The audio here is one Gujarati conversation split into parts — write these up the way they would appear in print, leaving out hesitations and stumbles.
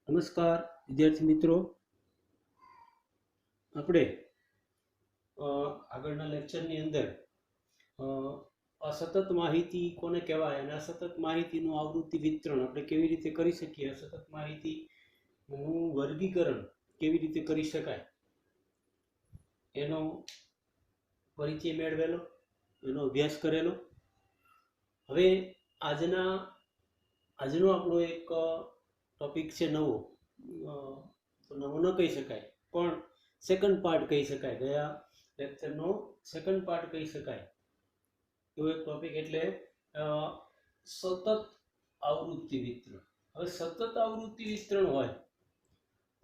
નમસ્કાર વિદ્યાર્થી મિત્રો, આપણે આગળના લેક્ચરની અંદર અસતત માહિતી કોને કહેવાય અને અસતત માહિતીનું આવૃત્તિ વિતરણ આપણે કેવી રીતે કરી શકીએ, અસતત માહિતીનું વર્ગીકરણ કેવી રીતે કરી શકાય એનો પરિચય મેળવેલો, એનો અભ્યાસ કરેલો. હવે આજનો આપણો એક ટોપિક છે નવો, તો નવો ન કહી શકાય પણ સેકન્ડ પાર્ટ કહી શકાય, ગયા લેક્ચરનો સેકન્ડ પાર્ટ કહી શકાય એવો એક ટોપિક, એટલે સતત આવૃત્તિ વિતરણ. હવે સતત આવૃત્તિ વિતરણ હોય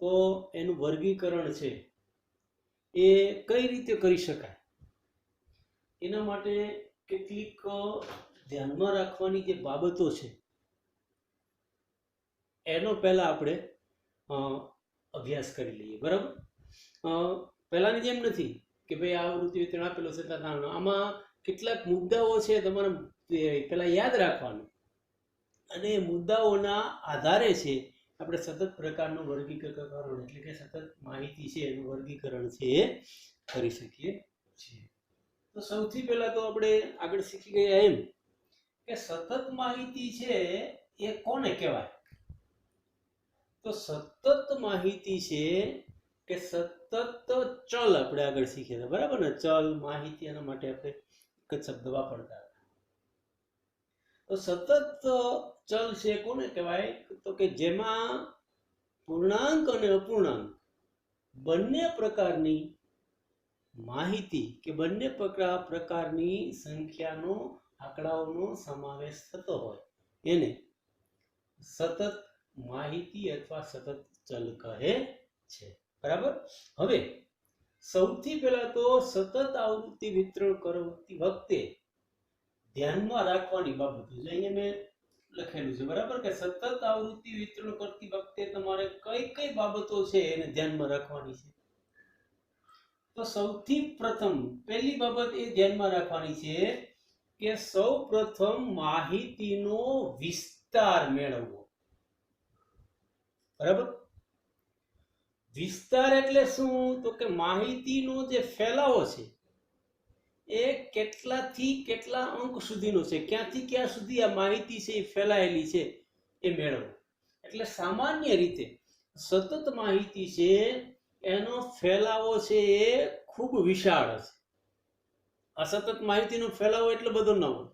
તો એનું વર્ગીકરણ છે એ કઈ રીતે કરી શકાય, એના માટે કેટલીક ધ્યાનમાં રાખવાની જે બાબતો છે એનો પહેલા આપણે અભ્યાસ કરી લઈએ. બરાબર, પહેલાની જેમ નથી કે ભાઈ આ આવૃત્તિ વિતરણ આપેલો છે, આમાં કેટલાક મુદ્દાઓ છે તમારે પહેલા યાદ રાખવાનું, અને મુદ્દાઓના આધારે છે આપણે સતત પ્રકારનું વર્ગીકરણ એટલે કે સતત માહિતી છે એનું વર્ગીકરણ છે એ કરી શકીએ છીએ. તો સૌથી પહેલા તો આપણે આગળ શીખી ગયા એમ કે સતત માહિતી છે એ કોને કહેવાય. તો સતત માહિતી છે કે સતત ચલ આપણે આગળ શીખ્યા હતા, બરાબર ને, ચલ માહિતી, એના માટે આપણે એક જ શબ્દ વાપરતા હતા. તો સતત ચલ છે કોને કહેવાય, તો કે જેમાં પૂર્ણાંક અને અપૂર્ણાંક બંને પ્રકારની માહિતી કે બંને પ્રકારની સંખ્યાનો આંકડાઓનો સમાવેશ થતો હોય એને સતત માહિતી અથવા સતત ચલ કહે છે. બરાબર. હવે સૌથી પહેલા તો સતત આવૃત્તિ વિતરણ કરતી વખતે ધ્યાનમાં રાખવાની બાબતો છે અહીંયા મેં લખેલું છે. બરાબર, કે સતત આવૃત્તિ વિતરણ કરતી વખતે તમારે કઈ કઈ બાબતો છે એને ધ્યાનમાં રાખવાની છે. તો સૌથી પ્રથમ પહેલી બાબત એ ધ્યાનમાં રાખવાની છે કે સૌ પ્રથમ માહિતીનો વિસ્તાર મેળવવો. બરાબર, વિસ્તાર એટલે શું, તો કે માહિતીનો જે ફેલાવો છે એ કેટલાથી કેટલા અંક સુધીનો છે, ક્યાંથી ક્યાં સુધી આ માહિતી છે એ ફેલાયેલી છે એ મેળવો. એટલે સામાન્ય રીતે સતત માહિતી છે એનો ફેલાવો છે એ ખૂબ વિશાળ છે. અસતત માહિતીનો ફેલાવો એટલો બધો ન હોય,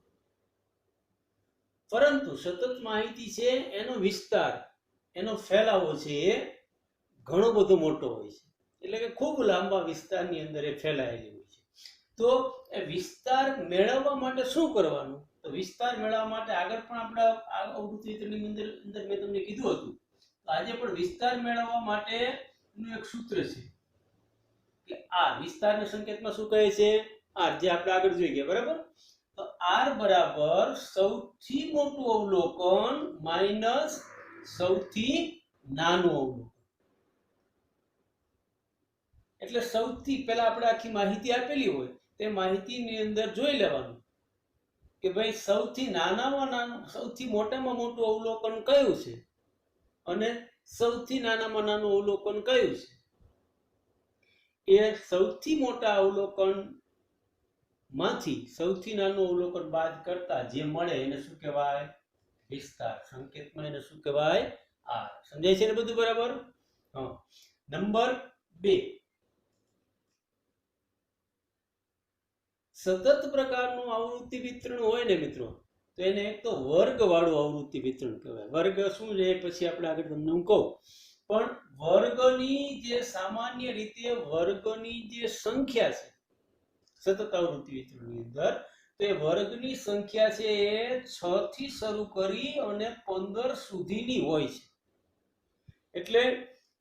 પરંતુ સતત માહિતી છે એનો વિસ્તાર, એનો ફેલાવો છે એ ઘણો બધો મોટો હોય છે. એટલે કે ખૂબ લાંબા વિસ્તારની અંદર એ ફેલાયેલી હોય છે. તો એ વિસ્તાર મેળવવા માટે શું કરવાનું, તો વિસ્તાર મેળવવા માટે આગળ પણ આપણા આવૃત્તિ વિતરણની અંદર મેં તમને કીધું હતું, આજે પણ વિસ્તાર મેળવવા માટેનું એક સૂત્ર છે કે આ વિસ્તારને સંકેતમાં શું કહે છે, આર, જે આપણે આગળ જોઈ ગયા. બરાબર, તો આર બરાબર સૌથી મોટું અવલોકન માઇનસ સૌથી નાનું અવલોકન. એટલે સૌથી પહેલા આપણે આખી માહિતી આપેલી હોય તે માહિતીની અંદર જોઈ લેવાનું કે ભાઈ સૌથી નાનામાં નાનું, સૌથી મોટામાં મોટું અવલોકન કયું છે અને સૌથી નાનામાં નાનું અવલોકન કયું છે. એ સૌથી મોટા અવલોકન માંથી સૌથી નાનું અવલોકન બાદ કરતા જે મળે એને શું કહેવાય, વિસ્તાર. સંકેતમાં એને શું કહેવાય, આર. સમજાય છે ને બધું? બરાબર. હા. નંબર 2, સતત પ્રકારનું આવૃત્તિ વિતરણ હોય ને મિત્રો, તો એને એક તો વર્ગવાળું આવૃત્તિ વિતરણ કહેવાય. વર્ગ શું છે પછી આપણે આગળ તમને હું કહું, પણ વર્ગની જે સામાન્ય રીતે વર્ગની જે સંખ્યા છે સતત આવૃત્તિ વિતરણની અંદર, તો એ વર્ગની સંખ્યા છે એ 6 થી શરૂ કરી અને 15 સુધીની હોય છે. એટલે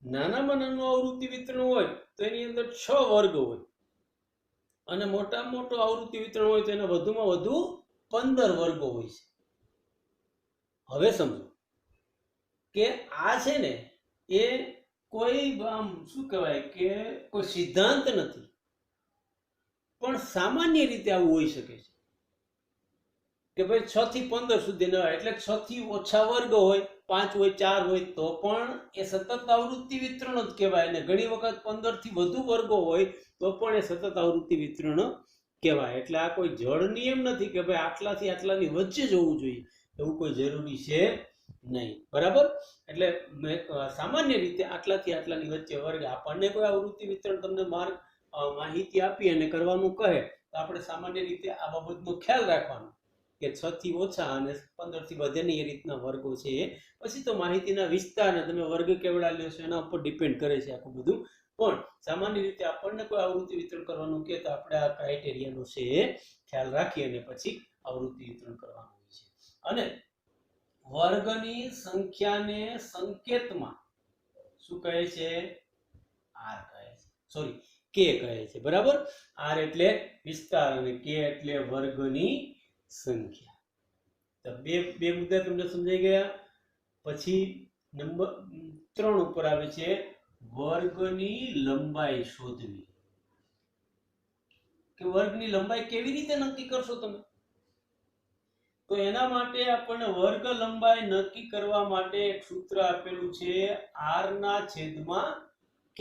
નાનામાં નાનું આવૃત્તિ વિતરણ હોય તો એની અંદર 6 વર્ગ હોય, અને મોટામાં મોટું આવૃત્તિ વિતરણ હોય તો એના વધુમાં વધુ 15 વર્ગો હોય છે. હવે સમજો કે આ છે ને એ કોઈ આમ શું કહેવાય કે કોઈ સિદ્ધાંત નથી, પણ સામાન્ય રીતે આવું હોઈ શકે છે કે ભાઈ 6 થી 15 સુધી ન હોય, એટલે 6 થી ઓછા વર્ગ હોય 5 હોય 4 હોય તો પણ એ સતત આવૃત્તિ વિતરણ જ કહેવાય, અને ઘણી વખત 15 થી વધુ વર્ગો હોય તો પણ એ સતત આવૃત્તિ વિતરણ કહેવાય. એટલે આ કોઈ જળ નિયમ નથી કે ભાઈ આટલાથી આટલાની વચ્ચે જ હોવું જોઈએ, એવું કોઈ જરૂરી છે નહીં. બરાબર? એટલે સામાન્ય રીતે આટલાથી આટલાની વચ્ચે વર્ગ, આપણને કોઈ આવૃત્તિ વિતરણ તમને માહિતી આપી અને કરવાનું કહે તો આપણે સામાન્ય રીતે આ બાબતનો ખ્યાલ રાખવાનો કે 6 થી ઓછા અને 15 થી વધેની એ રીતના વર્ગો છે. પછી તો માહિતીના વિસ્તારને તમે વર્ગ કેવડા લ્યો છો એના ઉપર ડિપેન્ડ કરે છે આખું બધું. પણ સામાન્ય રીતે આપણને કોઈ આવૃત્તિ વિતરણ કરવાનું કે તો આપણે આ ક્રાઇટેરિયાનો છે એ ખ્યાલ રાખી અને પછી આવૃત્તિ વિતરણ કરવાનું હોય છે. અને વર્ગની સંખ્યાને સંકેતમાં શું કહે છે? આર કહે છે, સોરી કે કહે છે. બરાબર? આર એટલે વિસ્તાર અને કે એટલે વર્ગની સંખ્યા. તો બે મુદ્દા તમને સમજાઈ ગયા. પછી નંબર 3 ઉપર આવે છે વર્ગની લંબાઈ શોધવી. કે વર્ગની લંબાઈ કેવી રીતે નક્કી કરશો તમે? તો એના માટે આપણને વર્ગ લંબાઈ નક્કી કરવા માટે એક સૂત્ર આપેલું છે r ના છેદમાં k.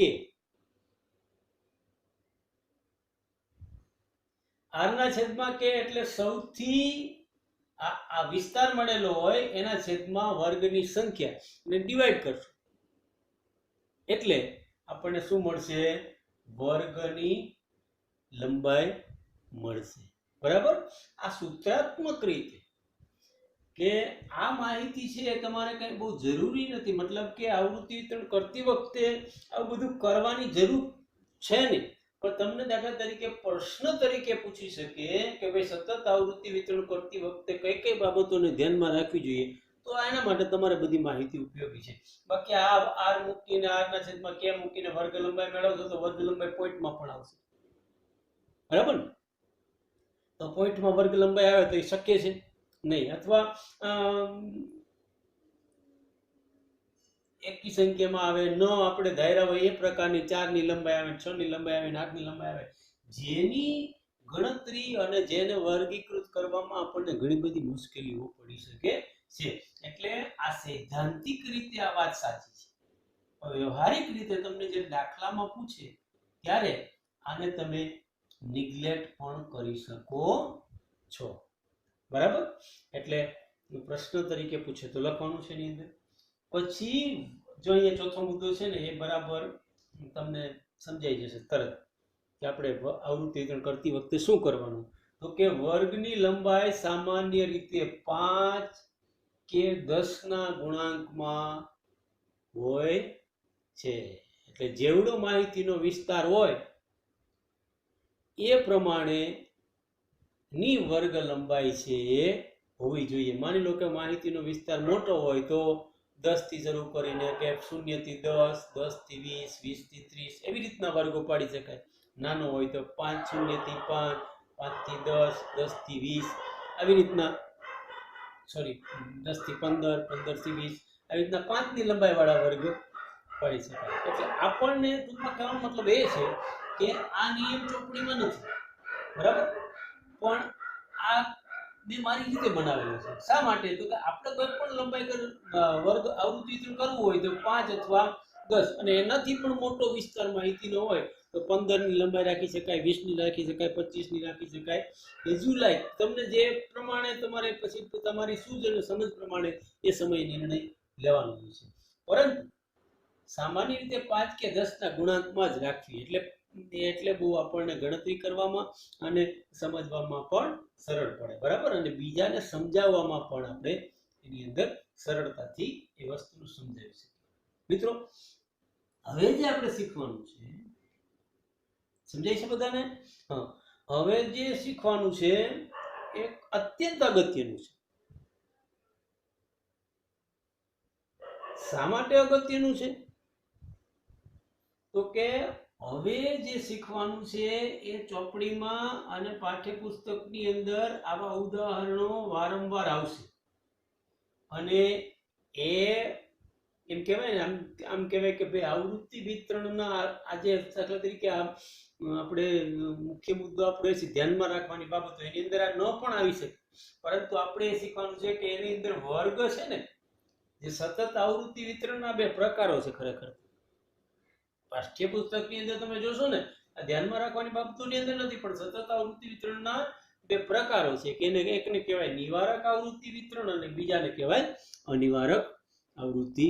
r ના છેદમાં k એટલે સૌથી આ વિસ્તાર મળેલો હોય એના છેદમાં વર્ગની સંખ્યા ને ડિવાઈડ કરશું એટલે આપણને શું મળશે? વર્ગની લંબાઈ મળશે. બરાબર? આ સૂત્રાત્મક રીતે કે આ માહિતી છે એ તમારે કઈ બહુ જરૂરી નથી, મતલબ કે આવૃત્તિ વિતરણ કરતી વખતે આવું બધું કરવાની જરૂર છે નહીં, પણ તમને દાખલા તરીકે પ્રશ્ન તરીકે પૂછી શકે કે ભાઈ સતત આવૃત્તિ વિતરણ કરતી વખતે કઈ કઈ બાબતોને ધ્યાનમાં રાખવી જોઈએ, તો એના માટે તમારે બધી માહિતી ઉપયોગી છે. બાકી આ આર મૂકીને r ના છેદમાં k મૂકીને વર્ગ લંબાઈ મેળવશો તો વર્ગ લંબાઈ પોઈન્ટમાં પણ આવશે. બરાબર ને? તો પોઈન્ટમાં વર્ગ લંબાઈ આવે તો એ શક્ય છે નહીં. અથવા એકી સંખ્યામાં આવે, ન આપણે ધાર્યા હોય એ પ્રકારની 4 ની લંબાઈ આવે, 6 ની લંબાઈ આવે, 8 ની લંબાઈ આવે, જેની ગણતરી અને જેને વર્ગીકૃત કરવામાં આપણને ઘણી બધી મુશ્કેલીઓ પડી શકે છે. એટલે આ સૈદ્ધાંતિક રીતે આ વાત સાચી છે. વ્યવહારિક રીતે તમને જે દાખલામાં પૂછે ત્યારે આને તમે નિગ્લેક્ટ પણ કરી શકો છો. બરાબર? એટલે પ્રશ્ન તરીકે પૂછે તો લખવાનું છે એની અંદર. પછી જો અહીંયા ચોથો મુદ્દો છે ને એ બરાબર તમને સમજાઈ જશે તરત કે આપણે આવૃત્તિ વિતરણ કરતી વખતે શું કરવાનું. તો કે વર્ગની લંબાઈ સામાન્ય રીતે 5 કે 10 ના ગુણાંકમાં હોય છે. એટલે જેવડો માહિતીનો વિસ્તાર હોય એ પ્રમાણે ની વર્ગ લંબાઈ છે એ હોવી જોઈએ. માની લો કે માહિતીનો વિસ્તાર મોટો હોય તો 10 થી શરૂ કરીને કે 0 થી 10, 10 થી 20, 20 થી 30 એવી રીતના વર્ગો પાડી શકાય. નાનો હોય તો 5 0 થી 5, 5 થી 10, 10 થી 20 આવી રીતના, સોરી 10 થી 15, 15 થી 20 આવી રીતના 5 ની લંબાઈ વાળા વર્ગ પાડી શકાય. એટલે આપણને ટૂંકમાં કહેવાનો મતલબ એ છે કે આ નિયમ ચોપડીમાં નથી. બરાબર? પણ આ મેં મારી રીતે બનાવેલો છે. શા માટે? તો કે આપણે કોઈ પણ લંબાઈ વર્ગ આવૃત્તિ વિતરણ કરવું હોય તો 5 અથવા 10 અને એનાથી પણ મોટો વિસ્તાર માહિતીનો હોય તો 15 ની લંબાઈ રાખી શકાય, 20 ની રાખી શકાય, 25 ની રાખી શકાય. એઝ યુ લાઈક, તમને જે પ્રમાણે તમારે પછી તમારી સૂઝ અને સમજ પ્રમાણે એ સમય નિર્ણય લેવાનો હોય છે. પરંતુ સામાન્ય રીતે 5 કે 10 ના ગુણાંકમાં જ રાખવી એટલે બહુ આપણને ગણતરી કરવામાં અને સમજવામાં પણ સરળ પડે. બરાબર? અને બીજાને સમજાવવામાં પણ આપણે એની અંદર સરળતાથી એ વસ્તુને સમજાવી શકીએ. મિત્રો, હવે જે આપણે શીખવાનું છે, સમજાય છે બધાને? હા, હવે જે શીખવાનું છે એ અત્યંત અગત્યનું છે. શા માટે અગત્યનું છે? તો કે હવે જે શીખવાનું છે એ ચોપડીમાં અને પાઠ્યપુસ્તકની અંદર આવા ઉદાહરણો વારંવાર આવશે અને એ એમ કહેવાય ને, આમ કહેવાય કે ભાઈ આવૃત્તિ વિતરણના આજે દાખલા તરીકે આપણે મુખ્ય મુદ્દો આપણે છે ધ્યાનમાં રાખવાની બાબતો એની અંદર આ ન પણ આવી શકે, પરંતુ આપણે એ શીખવાનું છે કે એની અંદર વર્ગ છે ને જે સતત આવૃત્તિ વિતરણના બે પ્રકારો છે. ખરેખર પાઠ્યપુસ્તકની અંદર તમે જોશો ને, આ ધ્યાનમાં રાખવાની બાબતોની અંદર નથી, પણ સતત આવૃત્તિ વિતરણના બે પ્રકારો છે કે એકને કહેવાય નિવારક આવૃત્તિ વિતરણ અને બીજાને કહેવાય અનિવારક આવૃત્તિ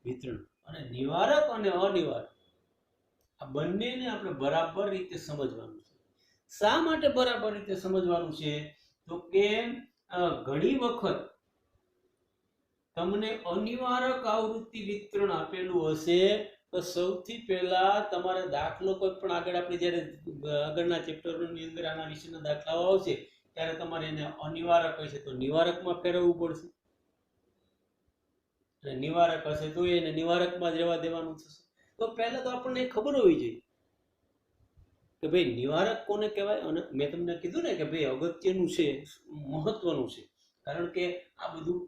વિતરણ. અને નિવારક અને અનિવારક આ બંનેને આપણે બરાબર રીતે સમજવાનું છે. શા માટે બરાબર રીતે સમજવાનું છે? તો કે ઘણી વખત તમને અનિવારક આવૃત્તિ વિતરણ આપેલું હશે તો સૌથી પહેલા તમારે દાખલો કોઈ પણ આગળ આપણે જ્યારે આગળના ચેપ્ટરોની અંદર આના વિશેના દાખલાઓ આવશે ત્યારે તમારે એને અનિવારક હશે તો નિવારકમાં ફેરવવું પડશે, અને નિવારક હશે તો એને નિવારકમાં જ રહેવા દેવાનું થશે. તો પહેલા તો આપણને ખબર હોવી જોઈએ કે ભાઈ નિવારક કોને કહેવાય. અને મેં તમને કીધું ને કે ભાઈ અગત્યનું છે, મહત્વનું છે, કારણ કે આ બધું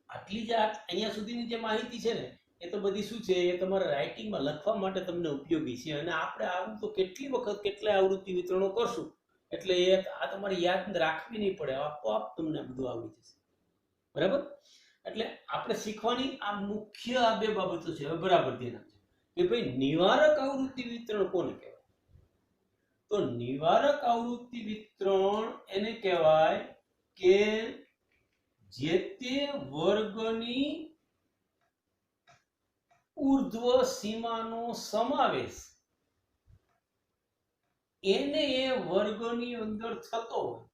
આટલી જ અહીંયા સુધીની જે માહિતી છે ને એ તો બધી શું છે, એ તમારા રાઇટિંગમાં લખવા માટે તમને ઉપયોગી છે. અને આપણે આવું તો કેટલી વખત કેટલા આવૃત્તિ વિતરણો કરશું એટલે એ આ તમારે યાદ રાખવી નહીં પડે, આપોઆપ તમને બધું આવડી જશે. બરાબર? એટલે આપણે શીખવાની આ મુખ્ય આ બે બાબતો છે. હવે બરાબર ધ્યાન આપજો કે ભાઈ નિવારક આવૃત્તિ વિતરણ કોને કહેવાય? તો નિવારક આવૃત્તિ વિતરણ એને કહેવાય કે જે તે વર્ગની ઉર્ધ્વ સીમાનો સમાવેશ એને એ વર્ગની અંદર થતો હોય,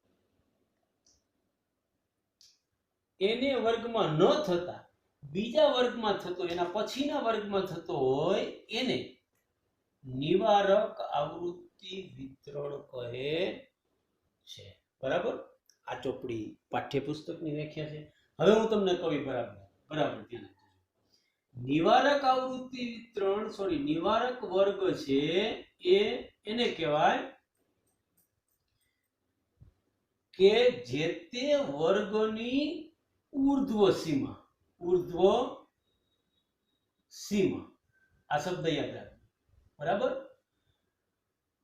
એને વર્ગમાં ન થતા બીજા વર્ગમાં થતો, એના પછીના વર્ગમાં થતો હોય એને નિવારક આવૃત્તિ વિતરણ કહે છે. બરાબર? આ ચોપડી પાઠ્યપુસ્તકની વ્યાખ્યા છે. હવે હું તમને કહું બરાબર ધ્યાન આપજો. નિવારક આવૃત્તિ વિતરણ નિવારક વર્ગ છે એને કહેવાય કે જે તે વર્ગની ઉર્ધ્વ સીમા આ શબ્દ યાદ રાખો. બરાબર?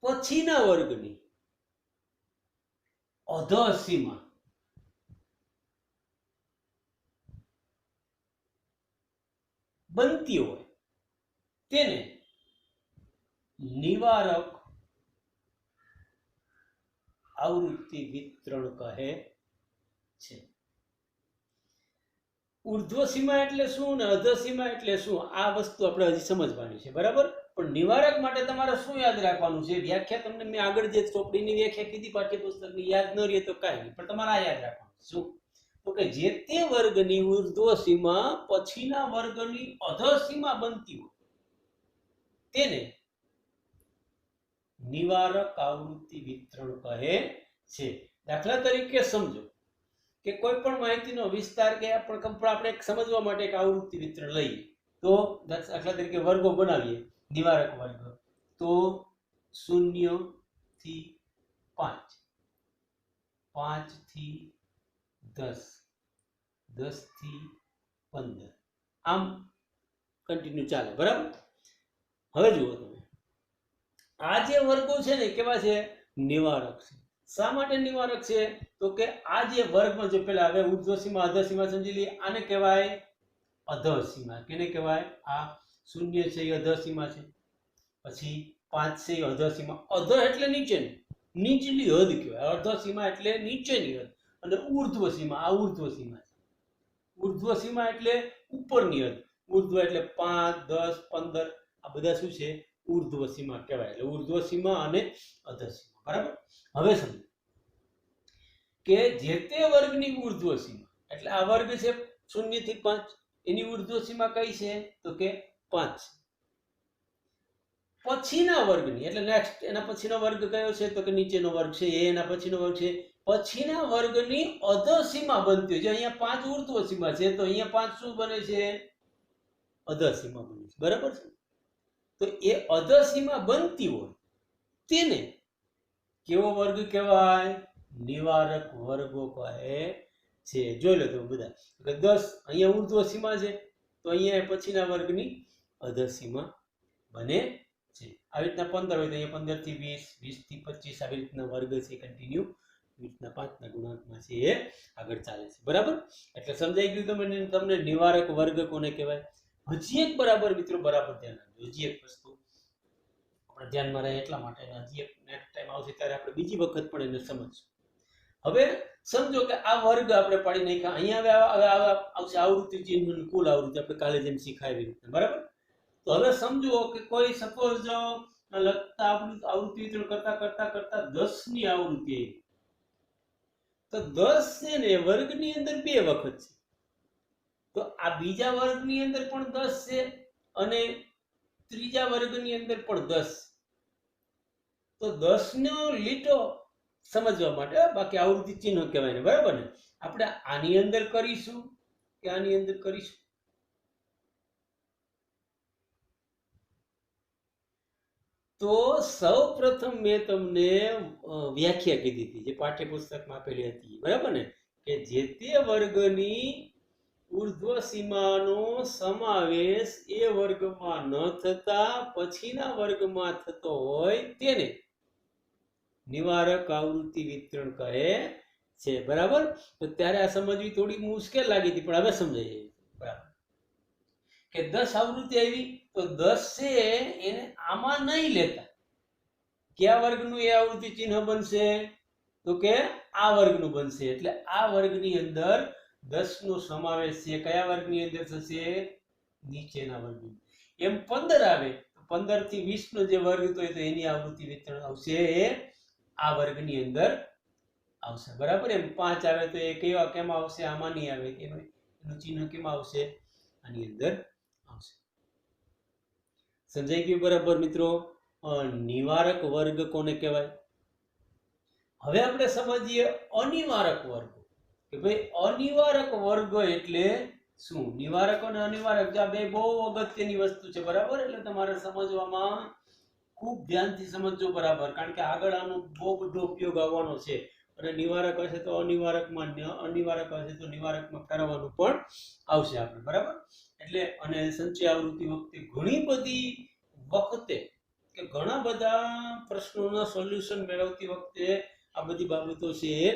પછીના વર્ગની અધઃ સીમા બનતી હોય તેને નિવારક આવૃત્તિ વિતરણ કહે છે. ઉર્ધ્વ સીમા એટલે શું ને અધઃ સીમા એટલે શું, આ વસ્તુ આપણે હજી સમજવાની છે. બરાબર? પણ નિવારક માટે તમારે શું યાદ રાખવાનું છે? વ્યાખ્યા તમને મેં આગળ જે ચોપડીની વ્યાખ્યા કીધી પાઠ્યપુસ્તકની, યાદ ન રહે તો કાંઈ નહીં, પણ તમારે આ યાદ રાખવાનું. શું? તો કે જે તે વર્ગની ઉર્ધ્વ સીમા પછીના વર્ગની અધઃ સીમા બનતી હોય તેને નિવારક આવૃત્તિ વિતરણ કહે છે. દાખલા તરીકે સમજો કે કોઈ પણ માહિતીનો વિસ્તાર કે આપણે સમજવા માટે એક આવૃત્તિ વિતરણ લઈએ તો દાખલા તરીકે વર્ગો બનાવીએ, નિવારક વર્ગ તો 0 થી 5, 5 થી 10, 10 થી 15, આમ કન્ટિન્યુ ચાલે. બરાબર? હવે જુઓ તમે, આ જે વર્ગો છે ને કેવા છે? નિવારક છે. શા માટે નિવારક છે? તો કે આ જે વર્ગમાં જે પેલા હવે ઉર્ધ્વ સીમા અધઃ સીમા સમજી લઈએ, આને કહેવાય અધઃ સીમા. કેને કહેવાય? આ 0 છે એ અધઃ સીમા છે, પછી 5 છે એ અધઃ સીમા. અધઃ એટલે નીચેની, નીચલી હદ કહેવાય. અધઃ સીમા એટલે નીચેની હદ, અને ઉર્ધ્વ સીમા આ ઉર્ધ્વ સીમા છે. ઉર્ધ્વ સીમા એટલે ઉપરની હદ. ઉર્ધ્વ એટલે 5, 10, 15 આ બધા શું છે? ઉર્ધ્વ સીમા કહેવાય. એટલે ઉર્ધ્વ સીમા અને અધઃ સીમા. બરાબર? હવે સમજો કે જે તે વર્ગની ઉર્ધ્વ સીમા એટલે આ વર્ગ છે 0 થી 5, એની ઉર્ધ્વ સીમા કઈ છે? તો કે 5. પછીના વર્ગની એટલે નેક્સ્ટ એના પછીનો વર્ગ કયો છે? તો કે નીચેનો વર્ગ છે એ, એના પછીનો વર્ગ છે. પછીના વર્ગની અધઃ સીમા બનતી હોય છે. અહીંયા 5 ઉર્ધ્વ સીમા છે તો અહીંયા 5 શું બને છે? અધઃ સીમા બને છે. બરાબર છે? તો એ અધઃ સીમા બનતી હોય તેને કેવો વર્ગ કહેવાય? નિવારક વર્ગો કહે છે. જોઈ લો તમે બધા, 10 અહીંયા ઉર્ધ્વ સીમા છે તો અહીંયા પછીના વર્ગની અધઃ સીમા બને છે. આવી રીતના 15 હોય તો અહીંયા 15 થી 20, 20 થી 25 આવી રીતના વર્ગ છે કન્ટિન્યુ રીતના 5ના ગુણાંકમાં છે એ આગળ ચાલે છે બરાબર એટલે સમજાઈ ગયું તમને નિવારક વર્ગ કોને કહેવાય હજી એક બરાબર મિત્રો બરાબર ધ્યાન રાખજો હજી એક વસ્તુ આપણે ધ્યાનમાં રહે એટલા માટે હજી એક નેક્સ્ટ ટાઈમ આવશે ત્યારે આપણે બીજી વખત પણ એને સમજશું હવે સમજો કે આ વર્ગ આપણે પાડી નાખ્યા અહીંયા હવે આવશે આવૃત્તિ ચિહ્નની કુલ આવૃત્તિ આપણે કાલે જેમ શીખાવી રીતે બરાબર તો હવે સમજો કે કોઈ સપોઝ લખતા આવૃત્તિ વિતરણ કરતા કરતા કરતા 10 ની આવૃત્તિ આવી તો 10 છે ને વર્ગની અંદર બે વખત છે તો આ બીજા વર્ગની અંદર પણ 10 છે અને ત્રીજા વર્ગની અંદર પણ 10 તો 10 નો લીટો સમજવા માટે બાકી આવૃત્તિ ચિહ્ન કહેવાય ને બરાબર ને આપણે આની અંદર કરીશું કે આની અંદર કરીશું તો સૌપ્રથમ મેં તમને વ્યાખ્યા કીધી હતી જે પાઠ્યપુસ્તકમાં આપેલી હતી બરાબર ને કે જે તે વર્ગની ઉર્ધ્વ સીમાનો સમાવેશ એ વર્ગમાં ન થતા પછીના વર્ગમાં થતો હોય તેને નિવારક આવૃત્તિ વિતરણ કહે છે બરાબર તો ત્યારે આ સમજવી થોડી મુશ્કેલ લાગી હતી પણ હવે સમજાય બરાબર કે 10 આવૃત્તિ આવી તો 10 છે એને આમાં નહીં લેતા કયા વર્ગનું એ આવૃત્તિ ચિહ્ન બનશે તો કે આ વર્ગનું બનશે એટલે આ વર્ગની અંદર 10 નો સમાવેશ છે કયા વર્ગની અંદર થશે નીચેના વર્ગની એમ 15 આવે તો 15 થી 20 નો જે વર્ગ તો એની આવૃત્તિ વિતરણ આવશે એ આ વર્ગની અંદર આવશે બરાબર એમ 5 આવે તો એ કેવા કેમ આવશે આમાં નહીં આવે એનું ચિહ્ન કેમ આવશે આની અંદર આવશે સમજાઈ ગયું બરાબર મિત્રો નિવારક વર્ગ કોને કહેવાય હવે આપણે સમજીએ અનિવારક વર્ગ કે ભાઈ અનિવારક વર્ગ એટલે શું નિવારક અને અનિવારક આ બે બહુ અગત્યની વસ્તુ છે બરાબર એટલે તમારે સમજવામાં ખૂબ ધ્યાનથી સમજજો બરાબર કારણ કે આગળ આનો બહુ બધો ઉપયોગ આવવાનો છે અને નિવારક હશે તો અનિવારકમાં અનિવારક હશે તો નિવારકમાં ફેરવવાનું પણ આવશે આપણે બરાબર એટલે અને સંચય આવૃત્તિ વખતે ઘણી બધી વખતે કે ઘણા બધા પ્રશ્નોના સોલ્યુશન મેળવતી વખતે આ બધી બાબતો છે એ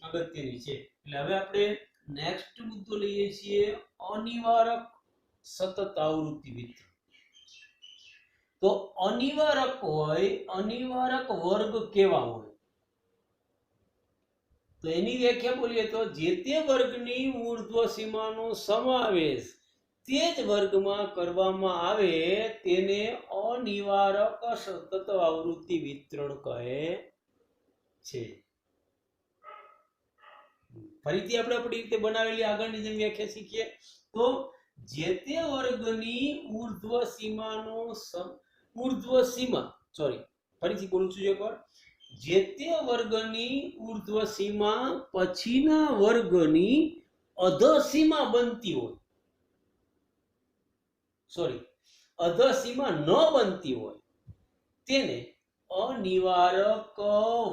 અગત્યની છે એટલે હવે આપણે નેક્સ્ટ મુદ્દો લઈએ છીએ અનિવારક સતત આવૃત્તિ વિતરણ તો અનિવારક હોય અનિવારક વર્ગ કેવા હોય તો એની વ્યાખ્યા બોલીએ તો જે તે વર્ગની ઉર્ધ્વ સીમાનો સમાવેશ તે જ વર્ગમાં કરવામાં આવે તેને અનિવારક સતત આવૃત્તિ વિતરણ કહે છે ફરીથી આપણે આપણી રીતે બનાવેલી આગળની જેમ વ્યાખ્યા શીખીએ તો જે તે વર્ગની ઉર્ધ્વ સીમા ફરીથી બોલું છું એકવાર જે તે વર્ગની ઉર્ધ્વ સીમા પછીના વર્ગની અધસીમા બનતી હોય અધસીમા ન બનતી હોય તેને અનિવારક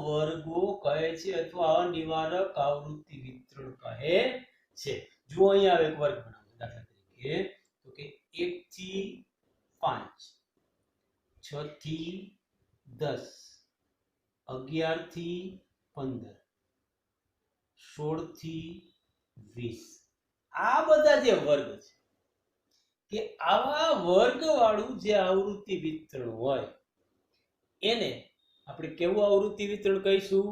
વર્ગો કહે છે અથવા અનિવારક આવૃત્તિ વિતરણ કહે છે જો અહીંયા એક વર્ગ બનાવો દાખલા તરીકે તો કે 1 થી 5 6 થી 10 11 થી 15 16 થી 20 આ બધા જે વર્ગ છે કે આવા વર્ગ વાળું જે આવૃત્તિ વિતરણ હોય એને આપણે કેવું આવૃત્તિ વિતરણ કહીશું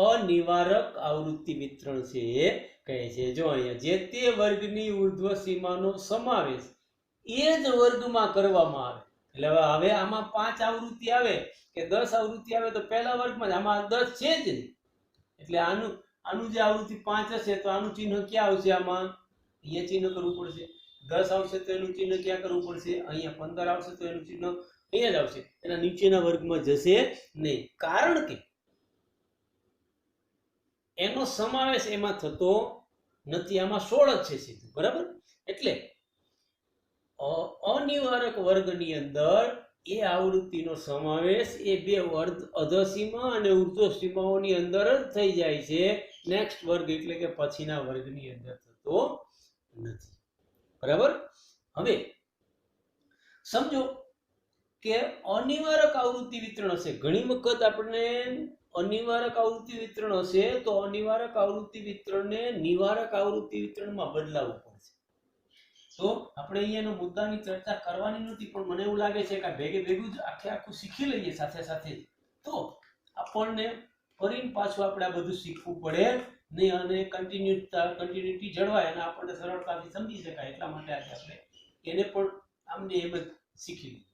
અનિવારક આવૃત્તિ વિતરણ છે એ કહે છે જો અહીંયા જે તે વર્ગની ઉર્ધ્વ સીમાનો સમાવેશ એ જ વર્ગમાં કરવામાં આવે એટલે હવે આમાં 5 આવૃત્તિ આવે કે 10 આવૃત્તિ આવે તો પહેલા વર્ગમાં જ આમાં 10 છે જ નહીં એટલે આનું જે આવૃત્તિ 5 હશે તો આનું ચિહ્ન ક્યાં આવશે આમાં અહીંયા ચિહ્ન કરવું પડશે 10 આવશે તો એનું ચિહ્ન ક્યાં કરવું પડશે અહીંયા 15 આવશે તો એનું ચિહ્ન અહીંયા જ આવશે એના નીચેના વર્ગમાં જશે નહીં કારણ કે એનો સમાવેશ એમાં થતો નથી આમાં 16 જ છે સીધું બરાબર એટલે અનિવારક વર્ગની અંદર એ આવૃત્તિનો સમાવેશ એ બે વર્ગ અધસીમા અને ઉર્ધ્વ સીમાઓની અંદર જ થઈ જાય છે નેક્સ્ટ વર્ગ એટલે કે પછીના વર્ગની અંદર થતો નથી બરાબર હવે સમજો કે અનિવારક આવૃત્તિ વિતરણ હશે. ઘણી વખત આપણને અનિવારક આવૃત્તિ વિતરણ હશે તો અનિવારક આવૃત્તિ વિતરણને નિવારક આવૃત્તિ વિતરણમાં બદલાવવું પડશે. તો આપણે અહીંયાનો મુદ્દાની ચર્ચા કરવાની નથી, પણ મને એવું લાગે છે કે ભેગે ભેગું જ આખું શીખી લઈએ સાથે સાથે, તો આપણને ફરીને પાછું આપણે આ બધું શીખવું પડે નહીં અને કન્ટિન્યુટી જળવાય અને આપણને સરળતાથી સમજી શકાય. એટલા માટે આજે આપણે એને પણ આમને એમ જ શીખી લીધું.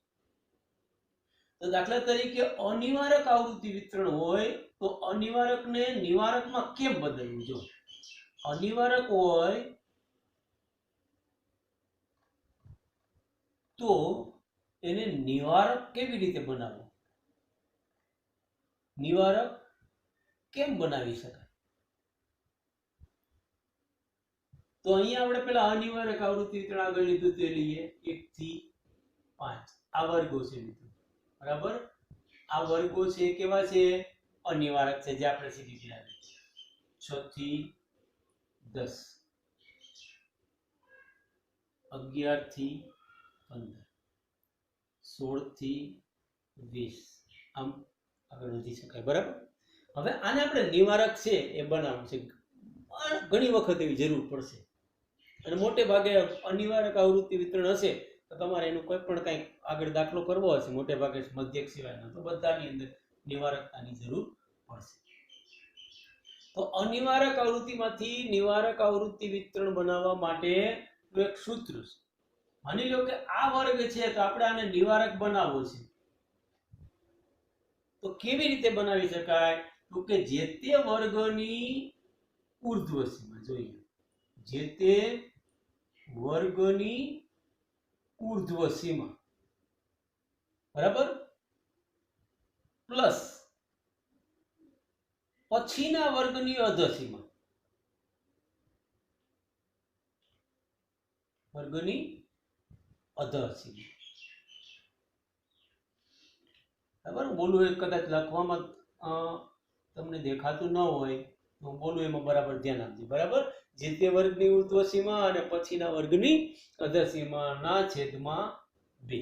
તો દાખલા તરીકે અનિવારક આવૃત્તિ વિતરણ હોય તો અનિવારકને નિવારકમાં કેમ બદલવું? જો અનિવારક હોય તો એને નિવારક કેવી રીતે બનાવવું? નિવારક કેમ બનાવી શકાય? તો અહીંયા આપણે પેલા અનિવારક આવૃત્તિ વિતરણ આગળ લીધું તે લઈએ 1 થી 5 આ વર્ગો છે મિત્રો, બરાબર? આ વર્ગો છે કેવા છે? અનિવારક છે, જે આપણે સીધી ગયા 6 થી 10, 11 થી 15, 16 થી 20, આમ આગળ વધી શકાય, બરાબર? હવે આને આપણે નિવારક છે એ બનાવવું છે. ઘણી વખત એવી જરૂર પડશે અને મોટે ભાગે અનિવારક આવૃત્તિ વિતરણ હશે તો તમારે એનું કોઈ પણ કંઈક આગળ દાખલો કરવો હશે, મોટે ભાગે મધ્યક સિવાયના, તો બધાની અંદર નિવારકતાની જરૂર પડશે. તો અનિવારક આવૃત્તિમાંથી નિવારક આવૃત્તિ વિતરણ બનાવવા માટે એક સૂત્ર છે. માની લો કે આ વર્ગ છે તો આપણે આને નિવારક બનાવવો છે, તો કેવી રીતે બનાવી શકાય? તો કે જે તે વર્ગની ઉર્ધ્વ સીમા, જોઈએ જે તે વર્ગની ઉર્ધ્વ સીમા, બરાબર, પ્લસ પછીના વર્ગની અધઃ સીમા, વર્ગની અધઃ સીમા, બરાબર? બોલું એ કદાચ લખવામાં તમને દેખાતું ન હોય તો બોલું એમાં બરાબર ધ્યાન આપજો, બરાબર? જે તે વર્ગની ઉર્ધ્વ સીમા અને પછીના વર્ગની અધઃ સીમાના છેદમાં 2.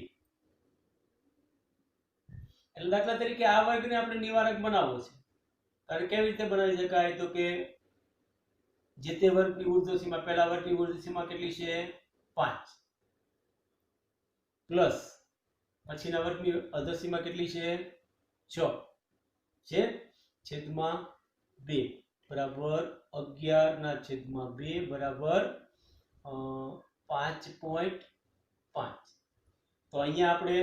એટલે દાખલા તરીકે આ વર્ગને આપણે નિવારક બનાવવો છે, ત્યારે કેવી રીતે બનાવી શકાય? તો કે જે તે વર્ગની ઉર્ધ્વ સીમા, પહેલા વર્ગની ઉર્ધ્વ સીમા કેટલી છે? 5, પ્લસ પછીના વર્ગની અધઃ સીમા કેટલી છે? 6 છે, છેદમાં 2, બરાબર 11/2 બરાબર 5.5. તો અહીંયા આપણે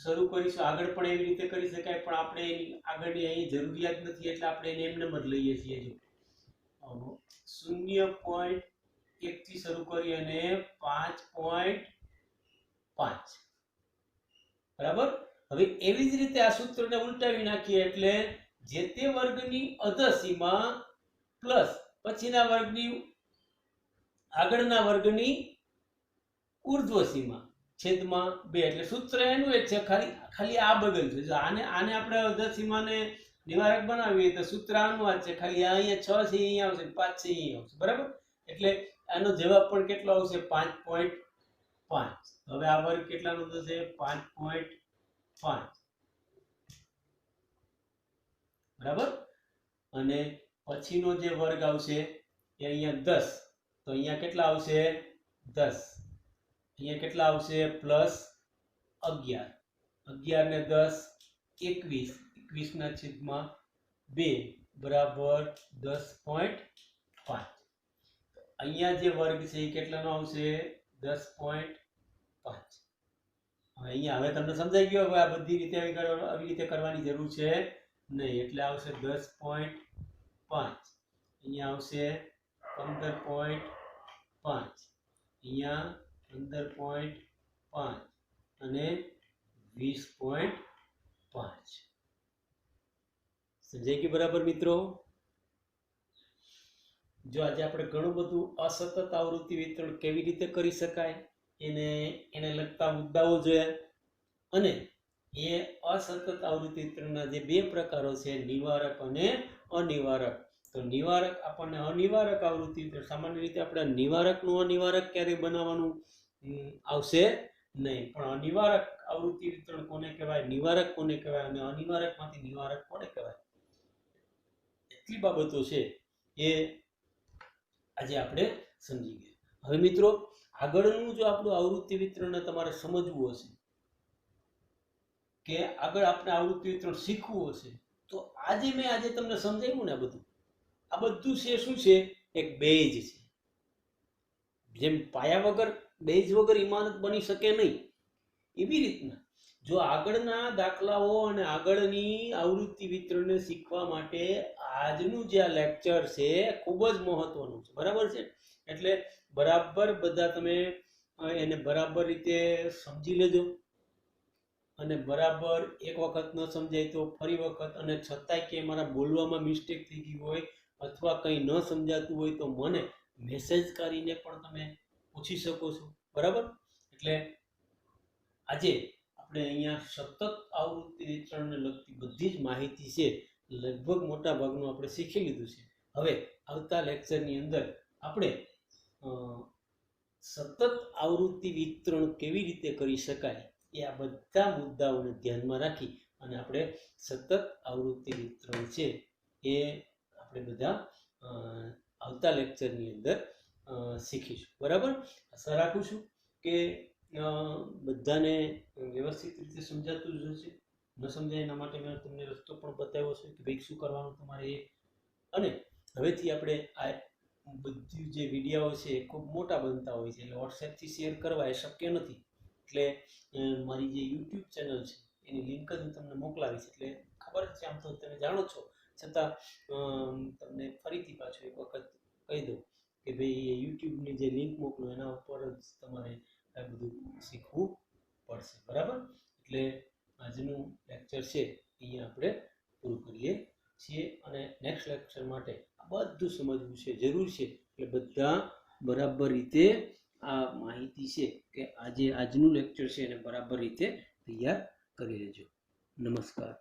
શરૂ કરીશું. આગળ પણ એવી રીતે કરી શકાય, પણ આપણે એની આગળની અહીં જરૂરિયાત નથી એટલે આપણે એને એમને જ લઈએ છીએ. જો 0.1 થી શરૂ કરી અને 5.5, બરાબર? હવે એવી જ રીતે આ સૂત્રને ઉલટાવી નાખીએ એટલે જે તે વર્ગની અધઃ સીમા પ્લસ પછીના વર્ગની આગળના વર્ગની ઉર્ધ્વ સીમા છેદમાં 2. એટલે સૂત્ર એનું જ છે, ખાલી આ બદલશે. જો આને આપણે અધઃ સીમાને નિવારક બનાવીએ તો સૂત્ર આનું જ છે, ખાલી અહીંયા 6 છે અહીંયા આવશે, 5 છે અહીંયા આવશે, બરાબર? એટલે આનો જવાબ પણ કેટલો આવશે? 5.5. હવે આ વર્ગ કેટલાનો થશે? 5.5, બરાબર? અને પછીનો જે વર્ગ આવશે એ અહીંયા 10, તો અહીંયા કેટલા આવશે? 10. અહીંયા કેટલા આવશે? પ્લસ 11, 11 ને 10 21, 21 ના છેદમાં 2 બરાબર 10.5. અહીંયા જે વર્ગ છે એ કેટલાનો આવશે? 10.5. અહીંયા હવે તમને સમજાઈ ગયો. હવે આ બધી રીતે આવી રીતે કરવાની જરૂર છે નહીં, એટલે આવશે 10.5, અહીંયા આવશે 15.5, અહીંયા 15.5 અને 20.5. સમજાઈ ગયું બરાબર મિત્રો? જો આજે આપણે ઘણું બધું અસતત આવૃત્તિ વિતરણ કેવી રીતે કરી શકાય એને લગતા મુદ્દાઓ જોયા, અને એ અસતત આવૃત્તિ વિતરણના જે 2 પ્રકારો છે, નિવારક અને અનિવારક. તો નિવારક આપણને અનિવારક આવૃત્તિ વિતરણ, સામાન્ય રીતે આપણે નિવારકનું અનિવારક ક્યારે બનાવવાનું આવશે નહીં. પણ અનિવારક આવૃત્તિ વિતરણ કોને કહેવાય, નિવારક કોને કહેવાય અને અનિવારકમાંથી નિવારક કોને કહેવાય, એટલી બાબતો છે એ આજે આપણે સમજી ગયા. હવે મિત્રો, આગળનું જો આપણું આવૃત્તિ વિતરણને તમારે સમજવું હશે કે આગળ આપણે આવૃત્તિ વિતરણ શીખવું હશે, તો આજે તમને સમજાવ્યું ને આ બધું છે શું છે, એક બેઝ છે. જેમ પાયા વગર, બેઝ વગર ઇમારત બની શકે નહીં, એવી રીતના જો આગળના દાખલાઓ અને આગળની આવૃત્તિ વિતરણને શીખવા માટે આજનું જે આ લેક્ચર છે ખૂબ જ મહત્વનું છે. બરાબર છે? એટલે બરાબર બધા તમે એને બરાબર રીતે સમજી લેજો અને બરાબર એક વખત ન સમજાય તો ફરી વખત, અને છતાંય કે મારા બોલવામાં મિસ્ટેક થઈ ગઈ હોય અથવા કંઈ ન સમજાતું હોય તો મને મેસેજ કરીને પણ તમે પૂછી શકો છો. બરાબર? એટલે આજે આપણે અહીંયા સતત આવૃત્તિ વિતરણને લગતી બધી જ માહિતી છે લગભગ મોટા ભાગનું આપણે શીખી લીધું છે. હવે આવતા લેક્ચરની અંદર આપણે સતત આવૃત્તિ વિતરણ કેવી રીતે કરી શકાય એ આ બધા મુદ્દાઓને ધ્યાનમાં રાખી અને આપણે સતત આવૃત્તિ વિતરણ છે એ આપણે બધા આવતા લેક્ચરની અંદર શીખીશું. બરાબર? આશા રાખું છું કે બધાને વ્યવસ્થિત રીતે સમજાતું જ હશે. ન સમજાય એના માટે મેં તમને રસ્તો પણ બતાવ્યો છે કે ભાઈ શું કરવાનું તમારે એ. અને હવેથી આપણે આ બધી જે વિડીયો છે એ ખૂબ મોટા બનતા હોય છે, એટલે વોટ્સએપથી શેર કરવા એ શક્ય નથી. એટલે મારી જે યુટ્યુબ ચેનલ છે એની લિંક જ હું તમને મોકલાવીશ. એટલે ખબર જ છે, આમ તો તમે જાણો છો, છતાં તમને ફરીથી પાછું એક વખત કહી દઉં કે ભાઈ યુટ્યુબની જે લિંક મોકલો એના ઉપર જ તમારે આ બધું શીખવું પડશે. બરાબર? એટલે આજનું લેક્ચર છે અહીંયા આપણે પૂરું કરીએ છીએ અને નેક્સ્ટ લેક્ચર માટે આ બધું સમજવું છે, જરૂર છે. એટલે બધા બરાબર રીતે આ માહિતી છે કે આજનું લેક્ચર છે એને બરાબર રીતે તૈયાર કરી લેજો. નમસ્કાર.